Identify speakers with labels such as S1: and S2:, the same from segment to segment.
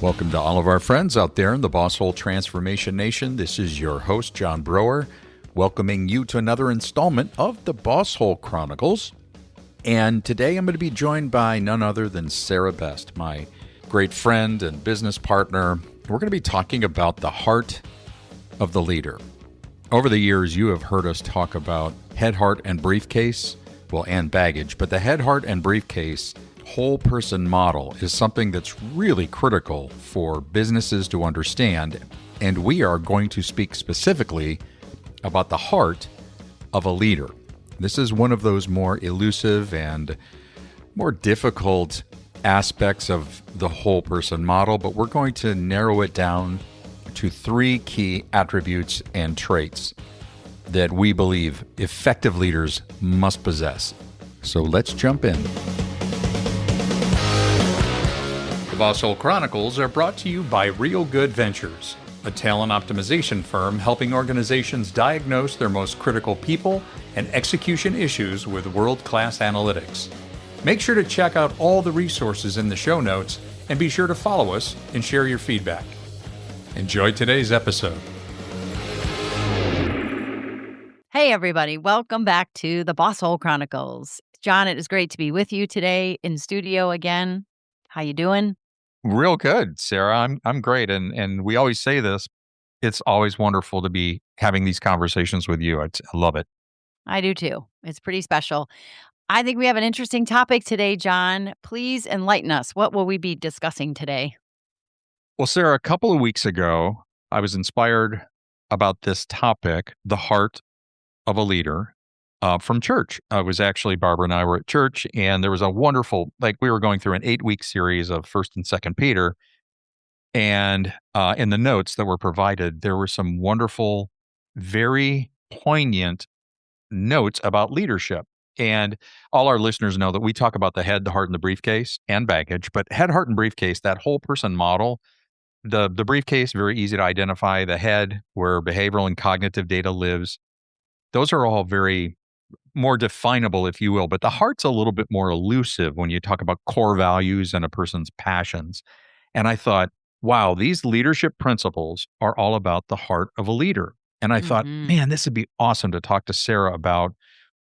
S1: Welcome to all of our friends out there in the Bosshole Transformation Nation. This is your host, John Brower, welcoming you to another installment of the Bosshole Chronicles. And today I'm going to be joined by none other than Sara Best, my great friend and business partner. We're going to be talking about the heart of the leader. Over the years, you have heard us talk about head, heart, and briefcase, and baggage, but the head, heart, and briefcase whole person model is something that's really critical for businesses to understand, and we are going to speak specifically about the heart of a leader. This is one of those more elusive and more difficult aspects of the whole person model, but we're going to narrow it down to three key attributes and traits that we believe effective leaders must possess. So let's jump in. The Bosshole Chronicles are brought to you by Real Good Ventures, a talent optimization firm helping organizations diagnose their most critical people and execution issues with world-class analytics. Make sure to check out all the resources in the show notes and be sure to follow us and share your feedback. Enjoy today's episode.
S2: Hey, everybody. Welcome back to the Bosshole Chronicles. John, it is great to be with you today in studio again. How you doing?
S1: Real good, Sara. I'm great. And we always say this. It's always wonderful to be having these conversations with you. I love it.
S2: I do too. It's pretty special. I think we have an interesting topic today, John. Please enlighten us. What will we be discussing today?
S1: Well, Sara, a couple of weeks ago, I was inspired about this topic, the heart of a leader, from church. I was actually, Barbara and I were at church, and there was a wonderful, we were going through an 8-week series of 1st and 2nd Peter. And in the notes that were provided, there were some wonderful, very poignant notes about leadership. And all our listeners know that we talk about the head, the heart, and the briefcase and baggage, but head, heart, and briefcase, that whole person model, the briefcase, very easy to identify, the head, where behavioral and cognitive data lives. Those are all very more definable, if you will, but the heart's a little bit more elusive when you talk about core values and a person's passions. And I thought, wow, these leadership principles are all about the heart of a leader. And I thought, man, this would be awesome to talk to Sara about,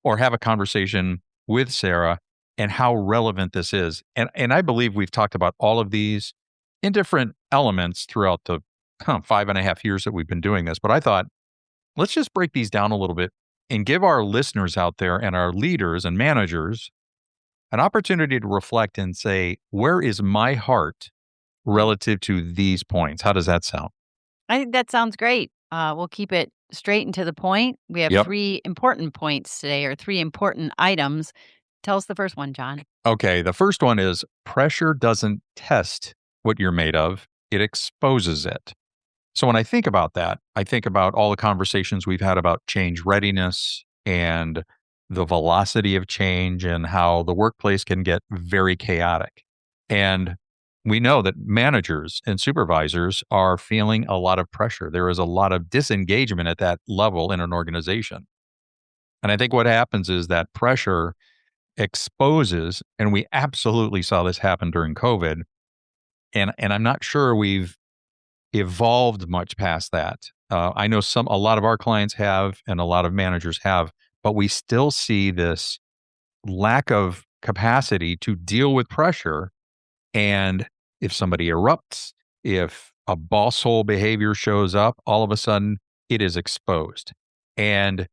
S1: or have a conversation with Sara and how relevant this is. And I believe we've talked about all of these in different elements throughout the 5.5 years that we've been doing this. But I thought, let's just break these down a little bit and give our listeners out there and our leaders and managers an opportunity to reflect and say, where is my heart relative to these points? How does that sound?
S2: I think that sounds great. We'll keep it straight and to the point. We have three important points today, or three important items. Tell us the first one, John.
S1: Okay, the first one is pressure doesn't test what you're made of, it exposes it. So when I think about that, I think about all the conversations we've had about change readiness and the velocity of change and how the workplace can get very chaotic. And we know that managers and supervisors are feeling a lot of pressure. There is a lot of disengagement at that level in an organization. And I think what happens is that pressure exposes, and we absolutely saw this happen during COVID. And I'm not sure we've evolved much past that. I know a lot of our clients have, and a lot of managers have, but we still see this lack of capacity to deal with pressure. And if somebody erupts, if a Bosshole behavior shows up, all of a sudden it is exposed. And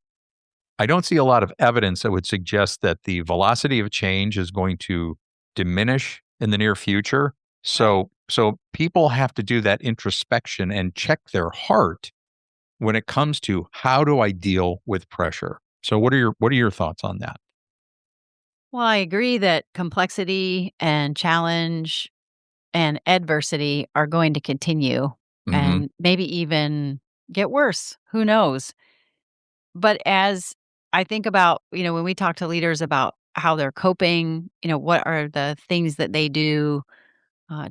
S1: I don't see a lot of evidence that would suggest that the velocity of change is going to diminish in the near future. So people have to do that introspection and check their heart when it comes to, how do I deal with pressure? So what are your thoughts on that?
S2: Well, I agree that complexity and challenge and adversity are going to continue and maybe even get worse. Who knows? But as I think about, when we talk to leaders about how they're coping, what are the things that they do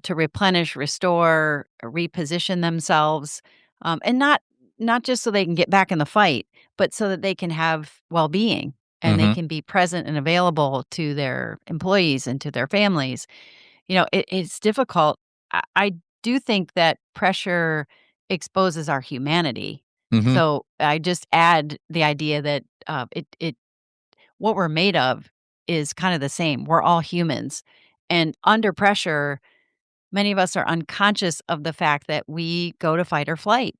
S2: to replenish, restore, reposition themselves, and not just so they can get back in the fight, but so that they can have well-being and they can be present and available to their employees and to their families. It's difficult. I do think that pressure exposes our humanity.
S1: Mhm.
S2: So I just add the idea that it what we're made of is kind of the same. We're all humans, and under pressure, many of us are unconscious of the fact that we go to fight or flight.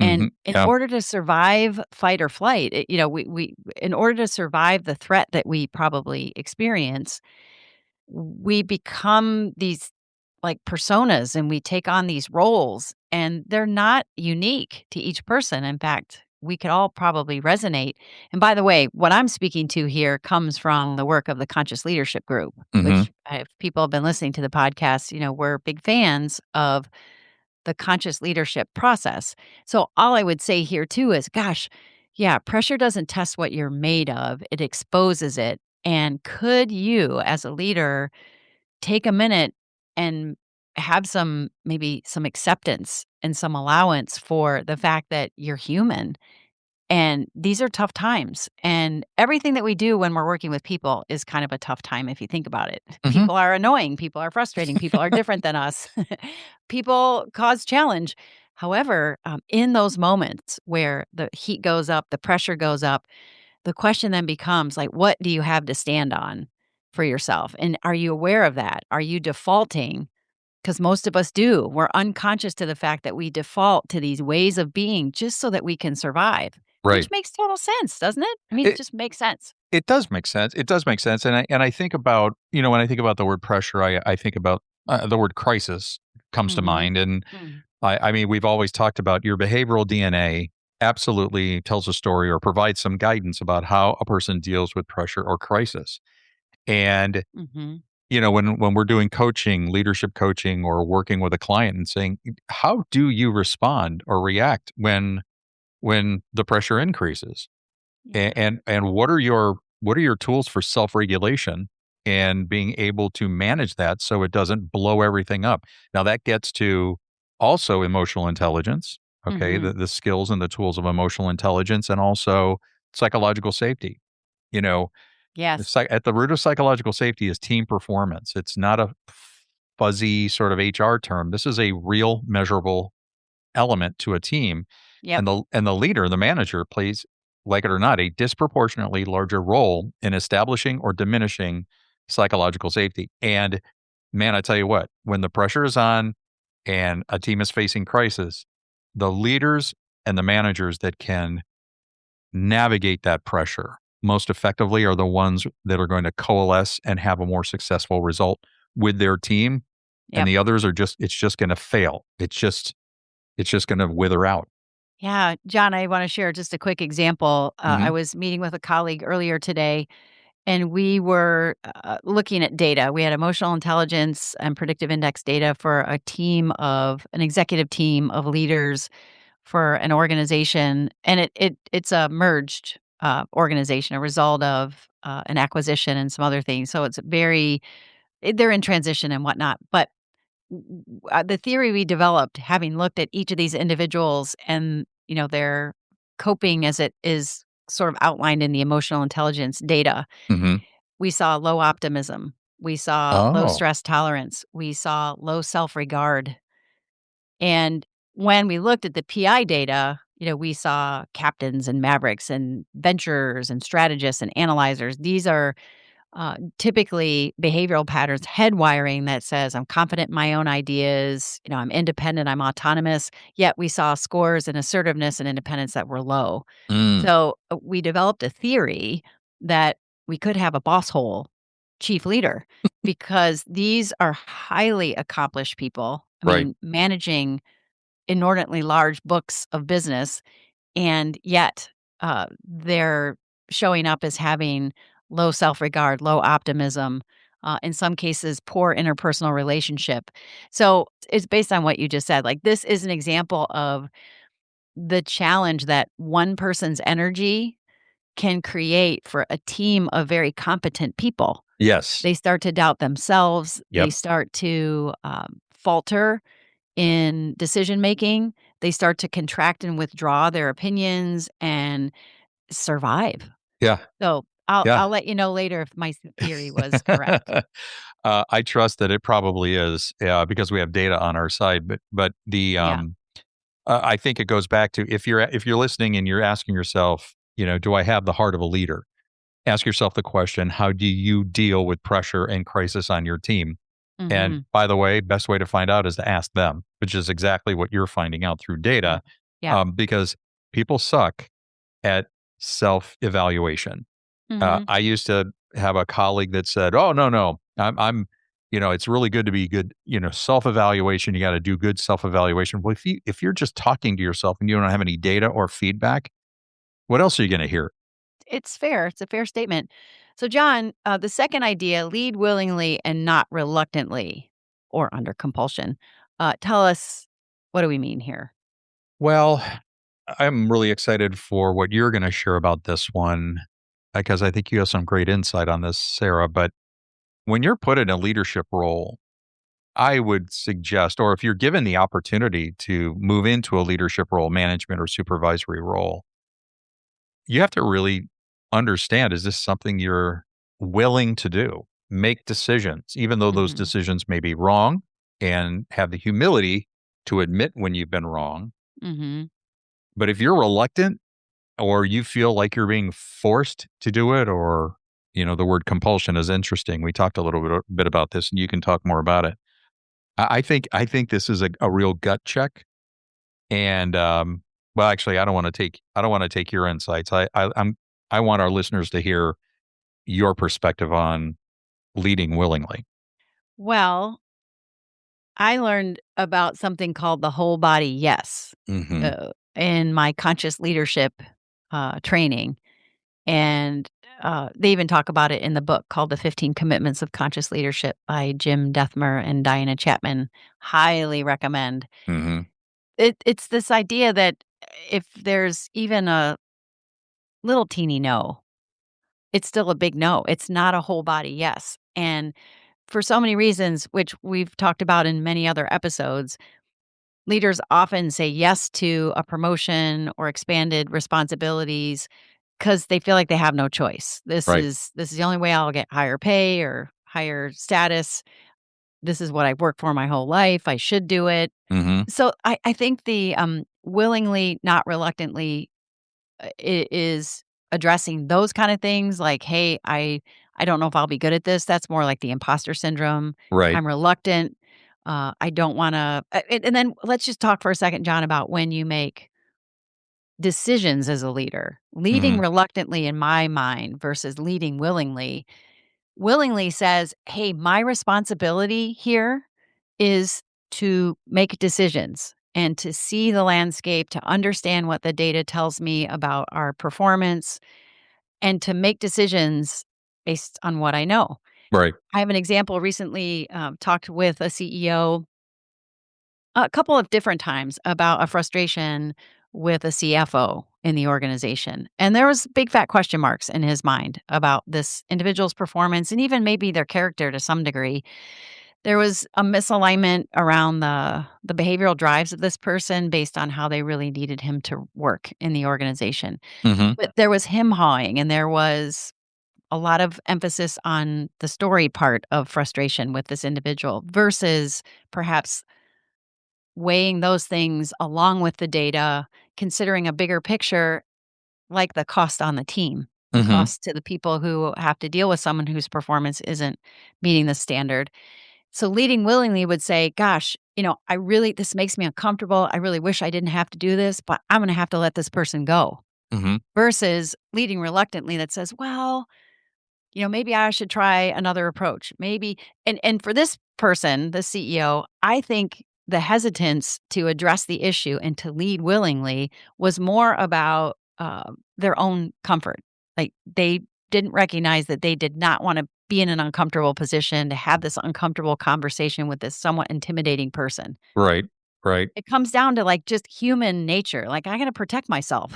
S2: And
S1: Mhm.
S2: in
S1: Yeah.
S2: order to survive fight or flight, we in order to survive the threat that we probably experience, we become these like personas and we take on these roles, and they're not unique to each person. In fact, we could all probably resonate. And by the way, what I'm speaking to here comes from the work of the Conscious Leadership Group,
S1: Mhm.
S2: which if people have been listening to the podcast, we're big fans of the conscious leadership process. So all I would say here too is, gosh, yeah, pressure doesn't test what you're made of, it exposes it. And could you, as a leader, take a minute and have maybe some acceptance and some allowance for the fact that you're human, and these are tough times, and everything that we do when we're working with people is kind of a tough time if you think about it.
S1: Mhm.
S2: People are annoying, people are frustrating, people are different than us. People cause challenge. However, in those moments where the heat goes up, the pressure goes up, the question then becomes like, what do you have to stand on for yourself? And are you aware of that? Are you defaulting? Because most of us do. We're unconscious to the fact that we default to these ways of being just so that we can survive, which
S1: Right.
S2: makes total sense, doesn't it? I mean, it
S1: It
S2: just makes sense.
S1: it does make sense. It does make sense, and I think about, when I think about the word pressure, I think about, the word crisis comes to
S2: Mhm.
S1: mind, and
S2: Mm.
S1: I mean, we've always talked about your behavioral DNA absolutely tells a story or provides some guidance about how a person deals with pressure or crisis. And,
S2: Mhm.
S1: when we're doing coaching, leadership coaching, or working with a client and saying, how do you respond or react when the pressure increases?
S2: Yeah.
S1: And what are your tools for self-regulation and being able to manage that so it doesn't blow everything up? Now that gets to also emotional intelligence, okay,
S2: Mhm.
S1: the skills and the tools of emotional intelligence, and also psychological safety. You know,
S2: Yes.
S1: at the root of psychological safety is team performance. It's not a fuzzy sort of HR term. This is a real measurable element to a team,
S2: Yep.
S1: and the leader, the manager, plays, like it or not, a disproportionately larger role in establishing or diminishing psychological safety. And man, I tell you what, when the pressure is on and a team is facing crisis, the leaders and the managers that can navigate that pressure most effectively are the ones that are going to coalesce and have a more successful result with their team. And
S2: Yep.
S1: the others are it's just going to fail. It's just going to wither out.
S2: Yeah, John, I want to share just a quick example. I
S1: Mhm.
S2: was meeting with a colleague earlier today, and we were looking at data. We had emotional intelligence and predictive index data for an executive team of leaders for an organization, and it's a merged organization, a result of an acquisition and some other things. So they're in transition and whatnot. But the theory we developed, having looked at each of these individuals and their coping as it is sort of outlined in the emotional intelligence data,
S1: Mhm.
S2: we saw low optimism, we saw low
S1: Oh.
S2: stress tolerance, we saw low self regard. And when we looked at the PI data, we saw captains and mavericks and venturers and strategists and analyzers. These are typically behavioral patterns, head wiring that says, I'm confident in my own ideas, I'm independent, I'm autonomous. Yet we saw scores in assertiveness and independence that were low.
S1: Mm.
S2: So we developed a theory that we could have a Bosshole chief leader because these are highly accomplished people. I
S1: Right.
S2: mean, managing inordinately large books of business, and yet they're showing up as having low self-regard, low optimism, in some cases, poor interpersonal relationship. So it's based on what you just said. Like, this is an example of the challenge that one person's energy can create for a team of very competent people.
S1: Yes.
S2: They start to doubt themselves. They
S1: Yep.
S2: start to falter in decision making. They start to contract and withdraw their opinions and survive.
S1: Yeah.
S2: So
S1: Yeah.
S2: I'll let you know later if my theory was correct.
S1: I trust that it probably is, because we have data on our side. But
S2: Yeah.
S1: I think it goes back to if you're listening and you're asking yourself, do I have the heart of a leader? Ask yourself the question: how do you deal with pressure and crisis on your team? And
S2: Mhm.
S1: by the way, best way to find out is to ask them, which is exactly what you're finding out through
S2: Yeah.
S1: data,
S2: Yeah.
S1: because people suck at self evaluation.
S2: Mhm.
S1: I used to have a colleague that said, "Oh, no, no, it's really good to be good, self evaluation. You got to do good self evaluation." Well, if you're just talking to yourself and you don't have any data or feedback, what else are you going to hear?
S2: It's fair. It's a fair statement. So, John, the second idea, lead willingly and not reluctantly or under compulsion. Tell us, what do we mean here?
S1: Well, I'm really excited for what you're going to share about this one because I think you have some great insight on this, Sarah. But when you're put in a leadership role, I would suggest, or if you're given the opportunity to move into a leadership role, management or supervisory role, you have to really understand, is this something you're willing to do? Make decisions, even though those
S2: Mhm.
S1: decisions may be wrong, and have the humility to admit when you've been wrong.
S2: Mhm.
S1: But if you're reluctant or you feel like you're being forced to do it, or, the word compulsion is interesting. We talked a little bit about this and you can talk more about it. I think this is a real gut check. And, well, actually, I don't want to take your insights. I want our listeners to hear your perspective on leading willingly.
S2: Well, I learned about something called the whole body yes
S1: Mhm.
S2: in my conscious leadership training. And they even talk about it in the book called The 15 Commitments of Conscious Leadership by Jim Dethmer and Diana Chapman. Highly recommend.
S1: Mhm.
S2: It's this idea that if there's even a little teeny no, it's still a big no. It's not a whole body yes. And for so many reasons, which we've talked about in many other episodes, leaders often say yes to a promotion or expanded responsibilities because they feel like they have no choice. This
S1: Right.
S2: is this is the only way I'll get higher pay or higher status. This is what I've worked for my whole life. I should do it.
S1: Mhm.
S2: So I think the willingly, not reluctantly, is addressing those kind of things. Like, hey, I don't know if I'll be good at this. That's more like the imposter syndrome.
S1: Right.
S2: I'm reluctant. I don't want to. And then let's just talk for a second, John, about when you make decisions as a leader. Leading
S1: Mhm.
S2: reluctantly, in my mind, versus leading willingly. Willingly says, hey, my responsibility here is to make decisions and to see the landscape, to understand what the data tells me about our performance, and to make decisions based on what I know.
S1: Right.
S2: I have an example recently, talked with a CEO a couple of different times about a frustration with a CFO in the organization. And there was big fat question marks in his mind about this individual's performance and even maybe their character to some degree. There was a misalignment around the behavioral drives of this person based on how they really needed him to work in the organization.
S1: Mhm.
S2: But there was him hawing and there was a lot of emphasis on the story part of frustration with this individual versus perhaps weighing those things along with the data, considering a bigger picture, like the cost on the team, the
S1: Mhm.
S2: cost to the people who have to deal with someone whose performance isn't meeting the standard. So leading willingly would say, gosh, I really, this makes me uncomfortable. I really wish I didn't have to do this, but I'm going to have to let this person go.
S1: Mhm.
S2: Versus leading reluctantly that says, well, maybe I should try another approach. Maybe and for this person, the CEO, I think the hesitance to address the issue and to lead willingly was more about their own comfort. Like they didn't recognize that they did not want to be in an uncomfortable position to have this uncomfortable conversation with this somewhat intimidating person.
S1: Right. Right.
S2: It comes down to like just human nature. Like I got to protect myself.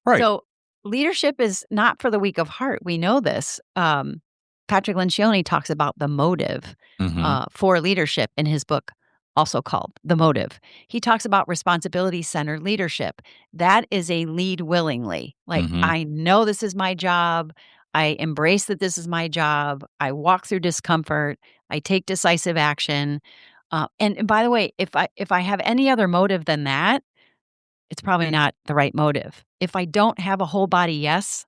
S1: Right.
S2: So, leadership is not for the weak of heart. We know this. Patrick Lencioni talks about the motive
S1: Mhm.
S2: for leadership in his book, also called The Motive. He talks about responsibility centered leadership. That is a lead willingly. Like,
S1: Mhm.
S2: I know this is my job. I embrace that this is my job. I walk through discomfort. I take decisive action. And by the way, if I have any other motive than that, it's probably not the right motive. If I don't have a whole body yes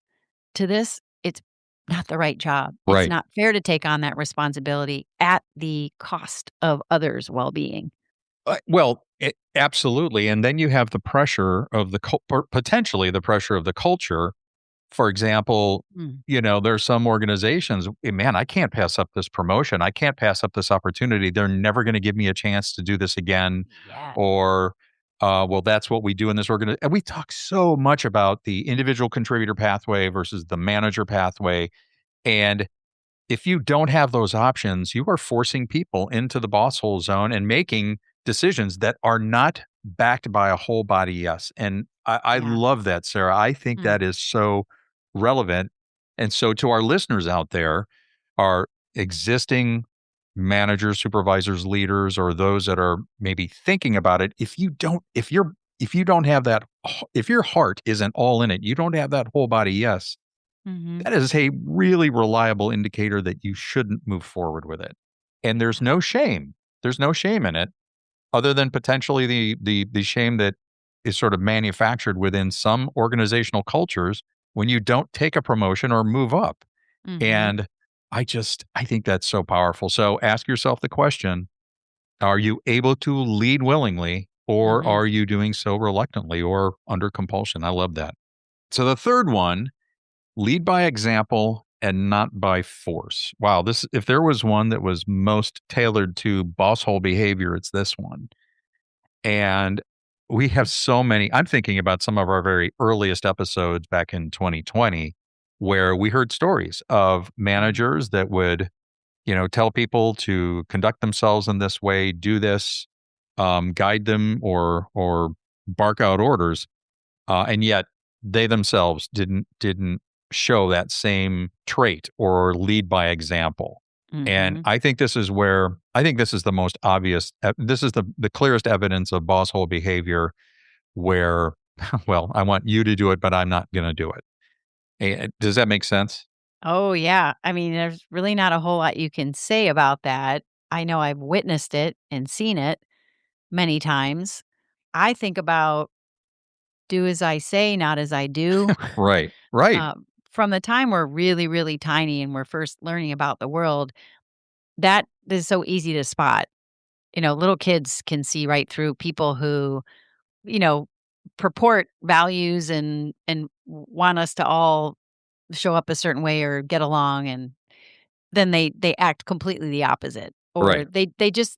S2: to this, it's not the right job. It's
S1: Right.
S2: not fair to take on that responsibility at the cost of others' well-being.
S1: Well, absolutely. And then you have the pressure of potentially the pressure of the culture. For example,
S2: Mm.
S1: there's some organizations, man, I can't pass up this promotion. I can't pass up this opportunity. They're never going to give me a chance to do this again.
S2: Yeah.
S1: Or, well, that's what we do in this organization. And we talk so much about the individual contributor pathway versus the manager pathway. And if you don't have those options, you are forcing people into the boss hole zone and making decisions that are not backed by a whole body yes. And I
S2: Yeah.
S1: love that, Sarah. I think
S2: Mm.
S1: that is so relevant. And so, to our listeners out there, our existing managers, supervisors, leaders, or those that are maybe thinking about it, if you don't have that, if your heart isn't all in it, you don't have that whole body yes,
S2: Mhm.
S1: that is a really reliable indicator that you shouldn't move forward with it. And there's no shame. There's no shame in it other than potentially the shame that is sort of manufactured within some organizational cultures when you don't take a promotion or move up.
S2: Mhm.
S1: And I think that's so powerful. So ask yourself the question, are you able to lead willingly or
S2: Mhm.
S1: are you doing so reluctantly or under compulsion? I love that. So the third one, lead by example and not by force. Wow, this if there was one that was most tailored to boss hole behavior, it's this one. And we have so many. I'm thinking about some of our very earliest episodes back in 2020 where we heard stories of
S2: Mhm.
S1: managers that would, tell people to conduct themselves in this way, do this, guide them or bark out orders, and yet they themselves didn't show that same trait or lead by example. And
S2: Mhm.
S1: I think this is the most obvious. This is the clearest evidence of boss hole behavior where, well, I want you to do it, but I'm not going to do it. Does that make sense?
S2: Oh, yeah. I mean, there's really not a whole lot you can say about that. I know I've witnessed it and seen it many times. I think about do as I say, not as I do.
S1: Right. Right.
S2: From the time we're really, really tiny and we're first learning about the world, that is so easy to spot. Little kids can see right through people who, you know, purport values and want us to all show up a certain way or get along, and then they act completely the opposite, or
S1: Right.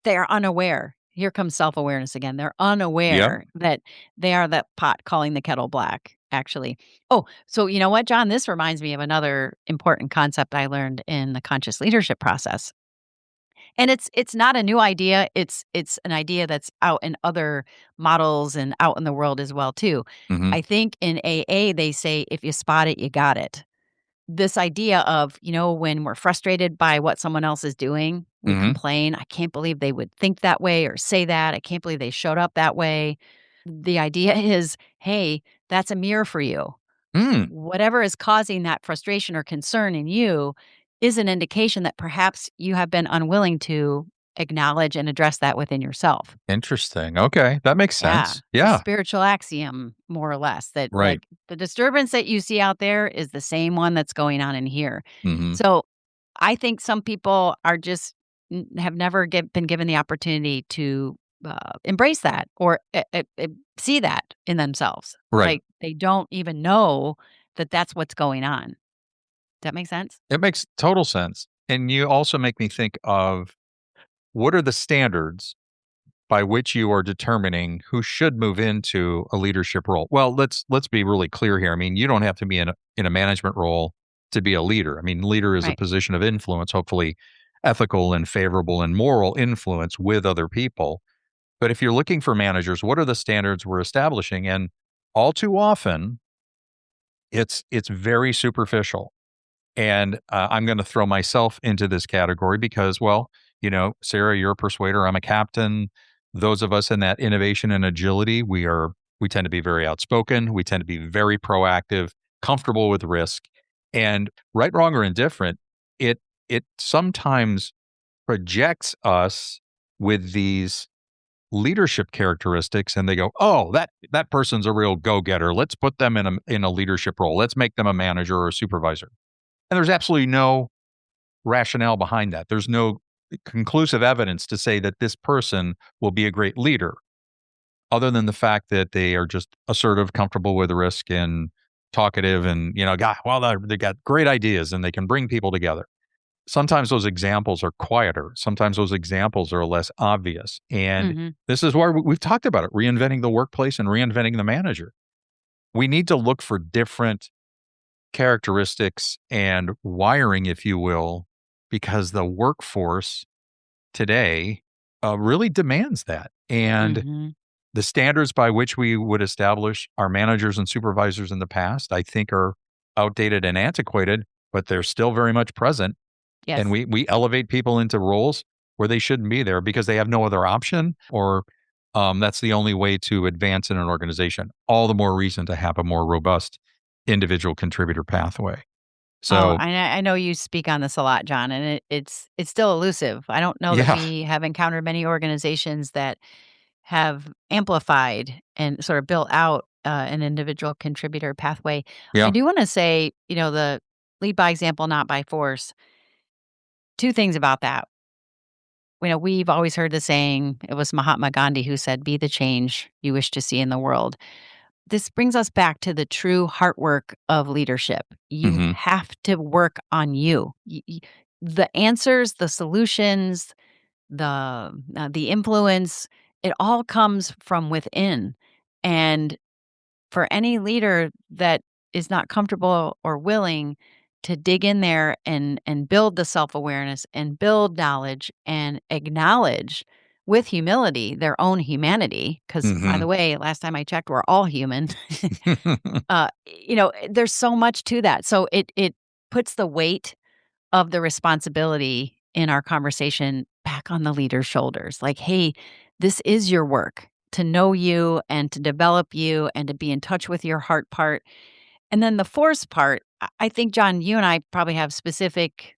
S2: they're unaware. Here comes self-awareness again. They're
S1: Yep.
S2: unaware that they are the pot calling the kettle black, actually. Oh, so you know what, John? This reminds me of another important concept I learned in the conscious leadership process. And it's not a new idea. It's an idea that's out in other models and out in the world as well too.
S1: Hmm.
S2: I think in AA they say if you spot it, you got it. This idea of, when we're frustrated by what someone else is doing, we
S1: Hmm.
S2: complain, "I can't believe they would think that way or say that. I can't believe they showed up that way." The idea is, "Hey, that's a mirror for you.
S1: Mm,
S2: Whatever is causing that frustration or concern in you is an indication that perhaps you have been unwilling to acknowledge and address that within yourself."
S1: interesting. Okay, that makes
S2: Yeah,
S1: sense.
S2: it's a
S1: Yeah.
S2: spiritual axiom, more or less, that,
S1: Right.
S2: like, the disturbance that you see out there is the same one that's going on in here.
S1: Hmm.
S2: So, I think some people are just have never been given the opportunity to embrace that or see that in themselves.
S1: Right.
S2: Like, they don't even know that that's what's going on. Does that make sense?
S1: It makes total sense. And you also make me think of what are the standards by which you are determining who should move into a leadership role? Well, let's be really clear here. I mean, you don't have to be in a management role to be a leader. I mean, leader is a
S2: Right.
S1: position of influence, hopefully ethical and favorable and moral influence with other people. But if you're looking for managers, what are the standards we're establishing? And all too often, it's very superficial. And I'm going to throw myself into this category because, well, Sarah, you're a persuader. I'm a captain. Those of us in that innovation and agility, we tend to be very outspoken. We tend to be very proactive, comfortable with risk. And right, wrong, or indifferent, it sometimes projects us with these leadership characteristics, and they go, "Oh, that person's a real go-getter. Let's put them in a leadership role. Let's make them a manager or a supervisor." And there's absolutely no rationale behind that. There's no conclusive evidence to say that this person will be a great leader, other than the fact that they are just assertive, comfortable with risk, and talkative, and they got great ideas and they can bring people together. Sometimes those examples are quieter. Sometimes those examples are less obvious. And
S2: Mhm.
S1: this is where we've talked about it, reinventing the workplace and reinventing the manager. We need to look for different characteristics and wiring, if you will, because the workforce today really demands that. And
S2: Mhm.
S1: the standards by which we would establish our managers and supervisors in the past, I think, are outdated and antiquated, but they're still very much present. And
S2: Yes.
S1: we elevate people into roles where they shouldn't be there because they have no other option, or that's the only way to advance in an organization. All the more reason to have a more robust individual contributor pathway.
S2: Oh,
S1: So,
S2: I know you speak on this a lot, John, and it's still elusive. I don't know that
S1: yeah,
S2: we have encountered many organizations that have amplified and sort of built out an individual contributor pathway. I
S1: yeah,
S2: do want to say, the lead by example, not by force. Two things about that. We've always heard the saying, it was Mahatma Gandhi who said, "Be the change you wish to see in the world." This brings us back to the true heart work of leadership. You
S1: hmm,
S2: have to work on you. The answers, the solutions, the influence, it all comes from within. And for any leader that is not comfortable or willing to dig in there and build the self-awareness and build knowledge and acknowledge with humility their own humanity, because by
S1: hmm,
S2: the way, last time I checked, we're all human. There's so much to that. So it puts the weight of the responsibility in our conversation back on the leader's shoulders. Like, hey, this is your work to know you and to develop you and to be in touch with your heart part. And then the force part, I think, John, you and I probably have specific,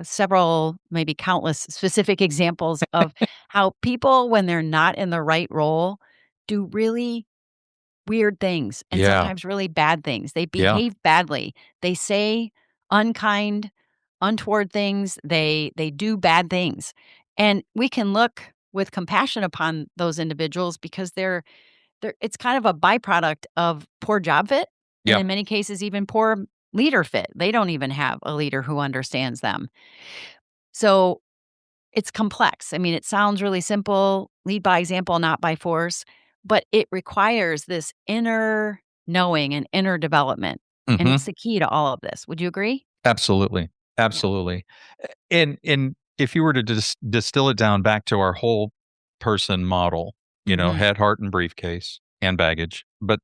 S2: several, maybe countless specific examples of how people, when they're not in the right role, do really weird things and
S1: yeah,
S2: sometimes really bad things. They
S1: yeah,
S2: behave badly. They say unkind, untoward things. They do bad things. And we can look with compassion upon those individuals because they're it's kind of a byproduct of poor job fit and
S1: yeah,
S2: in many cases even poor leader fit. They don't even have a leader who understands them. So it's complex. I mean, it sounds really simple, lead by example, not by force, but it requires this inner knowing and inner development. And
S1: hmm,
S2: it's the key to all of this. Would you agree?
S1: absolutely,
S2: Yeah.
S1: absolutely. And if you were to distill it down back to our whole person model,
S2: Mhm.
S1: head, heart, and briefcase and baggage, but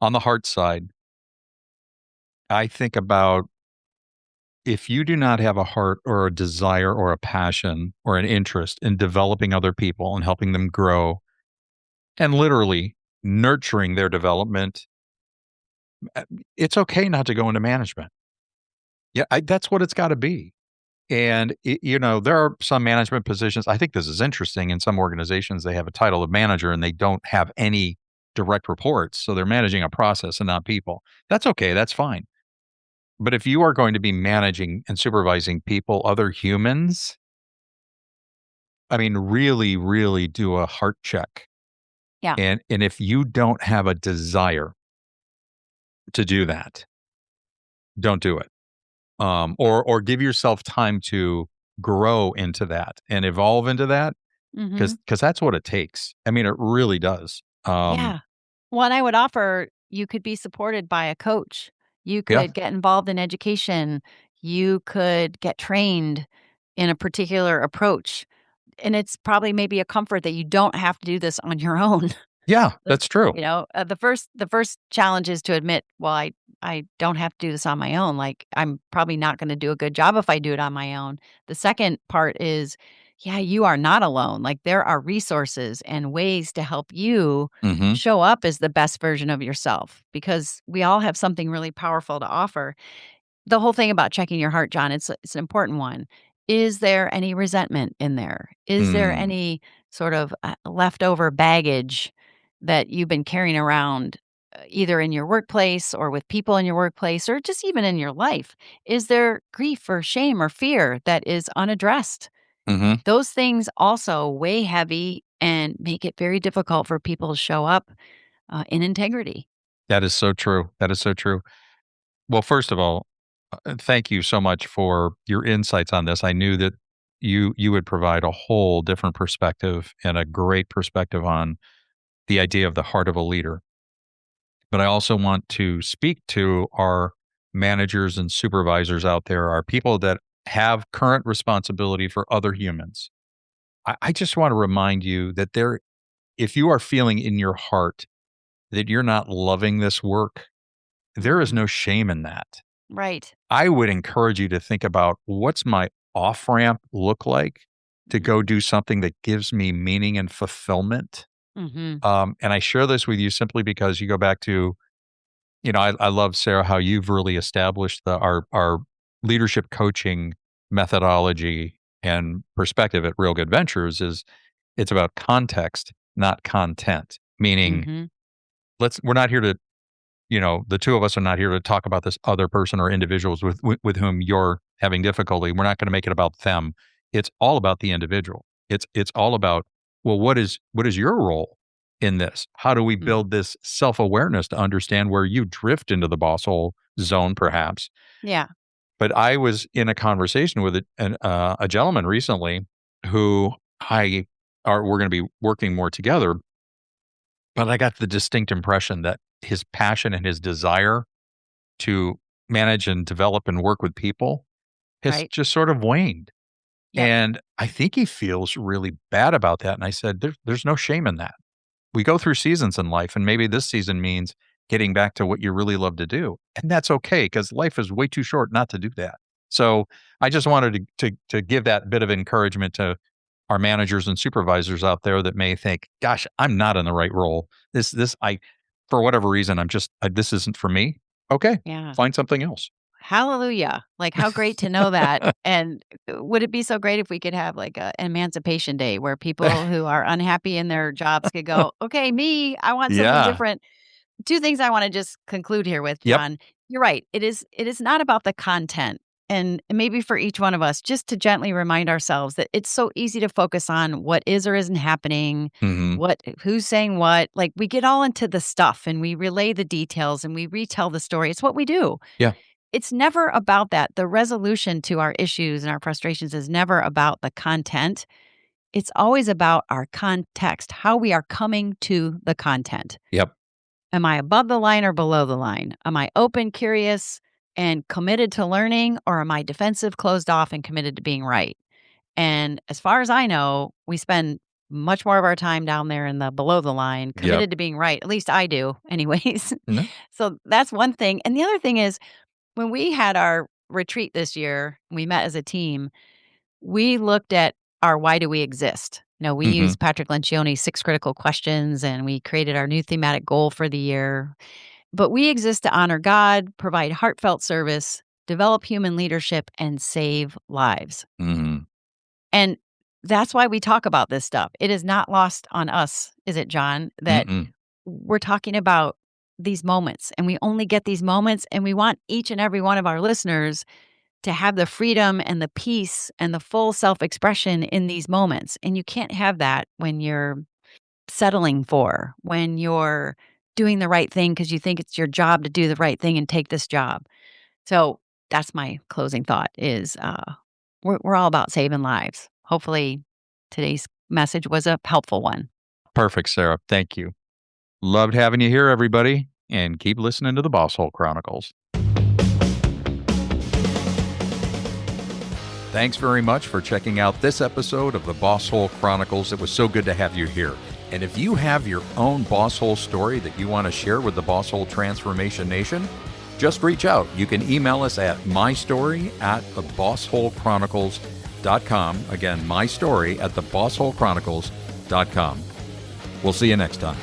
S1: on the heart side, I think about, if you do not have a heart or a desire or a passion or an interest in developing other people and helping them grow and literally nurturing their development, uh, it's okay not to go into management. Yeah, that's what it's got to be. And there are some management positions. I think this is interesting. In some organizations, they have a title of manager and they don't have any direct reports, so they're managing a process and not people. That's okay. That's fine. But if you are going to be managing and supervising people, other humans, I mean, really, really do a heart check.
S2: Yeah.
S1: And if you don't have a desire to do that, don't do it. Or give yourself time to grow into that and evolve into that,
S2: Mhm.
S1: because that's what it takes. I mean, it really does.
S2: Yeah. Well, and I would offer you could be supported by a coach. You
S1: Yeah,
S2: could get involved in education. You could get trained in a particular approach. And it's probably maybe a comfort that you don't have to do this on your own.
S1: yeah,
S2: Like,
S1: that's true.
S2: the first challenge is to admit, well, I don't have to do this on my own. Like, I'm probably not gonna do a good job if I do it on my own. The second part is, yeah, you are not alone. Like, there are resources and ways to help you
S1: Hmm.
S2: show up as the best version of yourself because we all have something really powerful to offer. the whole thing about checking your heart, John, it's an important one. Is there any resentment in there? Is there
S1: Mm,
S2: any sort of leftover baggage that you've been carrying around, either in your workplace or with people in your workplace or just even in your life? Is there grief or shame or fear that is unaddressed?
S1: mhm.
S2: Those things also weigh heavy and make it very difficult for people to show up in integrity.
S1: That is so true. That is so true. Well, first of all, thank you so much for your insights on this. I knew that you would provide a whole different perspective and a great perspective on the idea of the heart of a leader. But I also want to speak to our managers and supervisors out there, our people that have current responsibility for other humans. I just want to remind you that if you are feeling in your heart that you're not loving this work, there is
S2: Mm,
S1: no shame in that.
S2: right.
S1: I would encourage you to think about what's my off ramp look like to
S2: Mm,
S1: go do something that gives me meaning and fulfillment.
S2: mhm.
S1: And I share this with you simply because you go back to, I love Sarah how you've really established our leadership coaching methodology and perspective at Real Good Ventures is it's about context, not content. Meaning,
S2: Mhm.
S1: we're not here to the two of us are not here to talk about this other person or individuals with whom you're having difficulty. We're not going to make it about them. It's all about the individual. It's all about, well, what is your role in this? How do we
S2: Mm.
S1: build this self-awareness to understand where you drift into the boss hole zone, perhaps?
S2: Yeah.
S1: But I was in a conversation with a gentleman recently who we're going to be working more together, but I got the distinct impression that his passion and his desire to manage and develop and work with people has
S2: Right.
S1: just sort of waned.
S2: Yep.
S1: And I think he feels really bad about that. And I said, there's no shame in that. We go through seasons in life, and maybe this season means getting back to what you really love to do. And that's okay because life is way too short not to do that. So I just wanted to give that bit of encouragement to our managers and supervisors out there that may think, gosh, I'm not in the right role. For whatever reason, this isn't for me. Okay,
S2: Yeah.
S1: find something else.
S2: Hallelujah. Like, how great to know that. And would it be so great if we could have like a Emancipation Day where people who are unhappy in their jobs could go, okay, me, I want something
S1: Yeah.
S2: different. Two things I wanna just conclude here with,
S1: Yep.
S2: John. You're right. It is not about the content. And maybe for each one of us, just to gently remind ourselves that it's so easy to focus on what is or isn't happening,
S1: Hmm.
S2: who's saying what. Like, we get all into the stuff and we relay the details and we retell the story. It's what we do.
S1: Yeah.
S2: It's never about that. The resolution to our issues and our frustrations is never about the content. It's always about our context, how we are coming to the content.
S1: Yep.
S2: Am I above the line or below the line? Am I open, curious, and committed to learning, or am I defensive, closed off, and committed to being right? And as far as I know, we spend much more of our time down there in the below the line,
S1: Yep.
S2: committed to being right. At least I do, anyways.
S1: No.
S2: So that's one thing. And the other thing is, when we had our retreat this year, we met as a team, we looked at our why do we exist? We
S1: Hmm.
S2: used Patrick Lencioni's 6 critical questions and we created our new thematic goal for the year. But we exist to honor God, provide heartfelt service, develop human leadership, and save lives.
S1: Hmm.
S2: And that's why we talk about this stuff. It is not lost on us, is it, John, that
S1: Mm-mm.
S2: we're talking about these moments and we only get these moments. And we want each and every one of our listeners to have the freedom and the peace and the full self expression in these moments. And you can't have that when you're settling for, when you're doing the right thing because you think it's your job to do the right thing and take this job. So that's my closing thought is we're all about saving lives. Hopefully today's message was a helpful one.
S1: Perfect, Sarah. Thank you. Loved having you here, everybody, and keep listening to the Bosshole Chronicles. Thanks very much for checking out this episode of the Bosshole Chronicles. It was so good to have you here. And if you have your own Bosshole story that you want to share with the Bosshole Transformation Nation, just reach out. You can email us at mystory@thebossholechronicles.com. Again, mystory@thebossholechronicles.com. We'll see you next time.